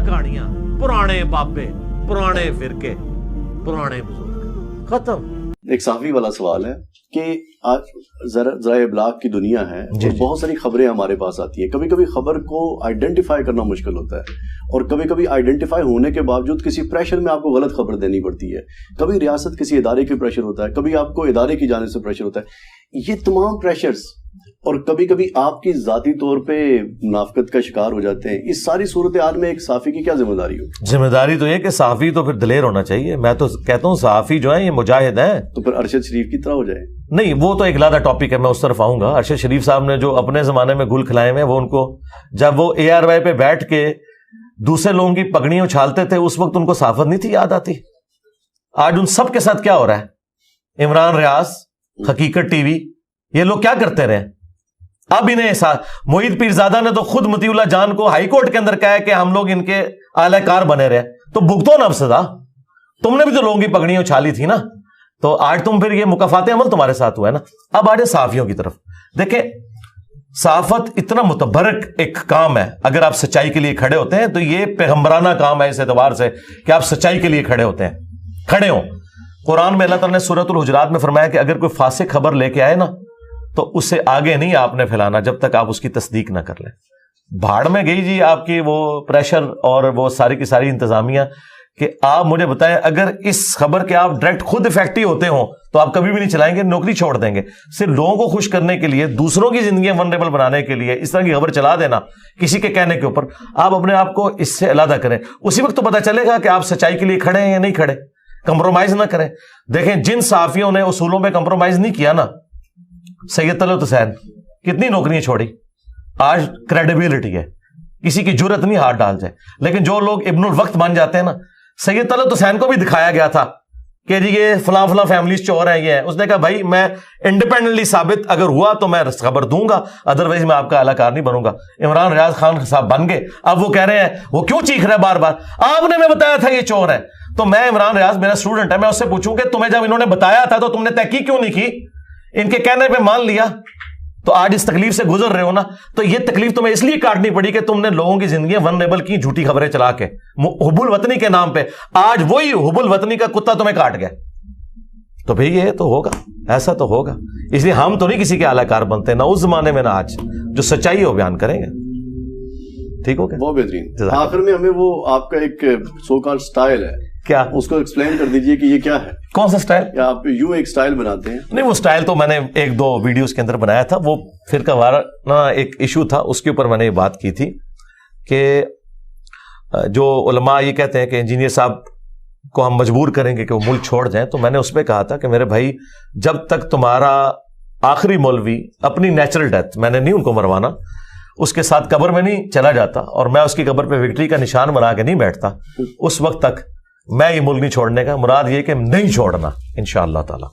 کہانیاں, پرانے بابے, پرانے فرقے, پرانے بزرگ, ختم. ایک صحافی والا سوال ہے کہ آج ذرائع ابلاغ کی دنیا ہے اور بہت ساری خبریں ہمارے پاس آتی ہیں. کبھی کبھی خبر کو آئیڈینٹیفائی کرنا مشکل ہوتا ہے, اور کبھی کبھی آئیڈینٹیفائی ہونے کے باوجود کسی پریشر میں آپ کو غلط خبر دینی پڑتی ہے. کبھی ریاست کسی ادارے کی پریشر ہوتا ہے, کبھی آپ کو ادارے کی جانب سے پریشر ہوتا ہے. یہ تمام پریشرز, اور کبھی کبھی آپ کی ذاتی طور پہ منافقت کا شکار ہو جاتے ہیں, اس ساری صورتحال میں ایک صحافی کی کیا ذمہ داری ہو؟ ذمہ داری تو یہ کہ صحافی تو پھر دلیر ہونا چاہیے. میں تو کہتا ہوں صحافی جو ہے یہ مجاہد ہیں. تو پھر ارشد شریف کی طرح ہو جائے. نہیں, وہ تو ایک علیحدہ ٹاپک ہے, میں اس طرف آؤں گا. ارشد شریف صاحب نے جو اپنے زمانے میں گل کھلائے ہیں, وہ ان کو جب وہ ARY پہ بیٹھ کے دوسرے لوگوں کی پگڑیاں اچھالتے تھے, اس وقت ان کو صحافت نہیں تھی یاد آتی. آج ان سب کے ساتھ کیا ہو رہا ہے؟ عمران ریاض, حقیقت ٹی وی, یہ لوگ کیا کرتے رہے؟ اب انہیں معید پیرزادہ نے تو خود مطیع اللہ جان کو ہائی کورٹ کے اندر کہا ہے کہ ہم لوگ ان کے اعلی کار بنے رہے, تو بھگتو نا اب سزا. تم نے بھی تو لوگوں کی پگڑیاں اچھالی تھی نا, تو آج تم پھر یہ مکافات عمل تمہارے ساتھ ہوا ہے نا. اب آج صحافیوں کی طرف دیکھیں, صحافت اتنا متبرک ایک کام ہے. اگر آپ سچائی کے لیے کھڑے ہوتے ہیں تو یہ پیغمبرانہ کام ہے اس اعتبار سے کہ آپ سچائی کے لیے کھڑے ہوتے ہیں, کھڑے ہوں. قرآن میں اللہ تعالیٰ نے سورۃ الحجرات میں فرمایا کہ اگر کوئی فاسق خبر لے کے آئے نا تو اسے آگے نہیں آپ نے پھیلانا جب تک آپ اس کی تصدیق نہ کر لیں. بھاڑ میں گئی جی آپ کی وہ پریشر اور وہ ساری کی ساری انتظامیہ, کہ آپ مجھے بتائیں اگر اس خبر کے آپ ڈائریکٹ خود افیکٹو ہوتے ہوں تو آپ کبھی بھی نہیں چلائیں گے, نوکری چھوڑ دیں گے. صرف لوگوں کو خوش کرنے کے لیے, دوسروں کی زندگیاں ونریبل بنانے کے لیے اس طرح کی خبر چلا دینا کسی کے کہنے کے اوپر, آپ اپنے آپ کو اس سے علیحدہ کریں. اسی وقت تو پتہ چلے گا کہ آپ سچائی کے لیے کھڑے ہیں یا نہیں کھڑے. کمپرومائز نہ کریں. دیکھیں جن صحافیوں نے اصولوں پہ کمپرومائز نہیں کیا نا, سید طلعت حسین کتنی نوکریاں چھوڑی, آج کریڈیبلٹی ہے, کسی کی جرت نہیں ہاتھ ڈال جائے. لیکن جو لوگ ابن الوقت مان جاتے ہیں نا, سید طلعت حسین کو بھی دکھایا گیا تھا کہ جی یہ فلاں فلاں فیملیز چور ہیں, یہ ہیں. اس نے کہا بھائی میں انڈیپینڈنٹلی ثابت اگر ہوا تو میں خبر دوں گا, ادروائز میں آپ کا اعلی کار نہیں بنوں گا. عمران ریاض خان صاحب بن گئے. اب وہ کہہ رہے ہیں, وہ کیوں چیخ رہے بار بار, آپ نے میں بتایا تھا یہ چور ہے. تو میں عمران ریاض میرا اسٹوڈنٹ ہے, میں اس سے پوچھوں کہ تمہیں جب انہوں نے بتایا تھا تو تم نے تحقیق کیوں نہیں کی؟ ان کے کہنے پہ مان لیا. تو آج اس تکلیف سے گزر رہے ہو نا, تو یہ تکلیف تمہیں اس لیے کاٹنی پڑی کہ تم نے لوگوں کی زندگیاں ونریبل کی جھوٹی خبریں چلا کے حب الوطنی کے نام پہ. آج وہی حب الوطنی کا کتا تمہیں کاٹ گیا. تو بھئی یہ تو ہوگا, ایسا تو ہوگا. اس لیے ہم تو نہیں کسی کے اعلی کار بنتے, نہ اس زمانے میں نہ آج. جو سچائی ہے وہ بیان کریں گے. ٹھیک ہو گیا, بہت بہترین. آخر میں ہمیں وہ آپ کا ایک سو کال سٹائل ہے, کیا اس کو ایکسپلین کر دیجئے کہ یہ کیا ہے؟ کون سا سٹائل؟ یا آپ یوں ایک سٹائل بناتے ہیں؟ نہیں, وہ سٹائل تو میں نے ایک دو ویڈیوز کے اندر بنایا تھا. وہ فرقہ وارانہ ایک ایشو تھا, اس کے اوپر میں نے یہ بات کی تھی کہ جو علماء یہ کہتے ہیں کہ انجینئر صاحب کو ہم مجبور کریں گے کہ وہ ملک چھوڑ جائیں, تو میں نے اس پہ کہا تھا کہ میرے بھائی جب تک تمہارا آخری مولوی اپنی نیچرل ڈیتھ, میں نے نہیں ان کو مروانا, اس کے ساتھ قبر میں نہیں چلا جاتا اور میں اس کی قبر پہ وکٹری کا نشان بنا کے نہیں بیٹھتا, اس وقت تک میں یہ ملک نہیں چھوڑنے کا. مراد یہ کہ نہیں چھوڑنا انشاءاللہ تعالی.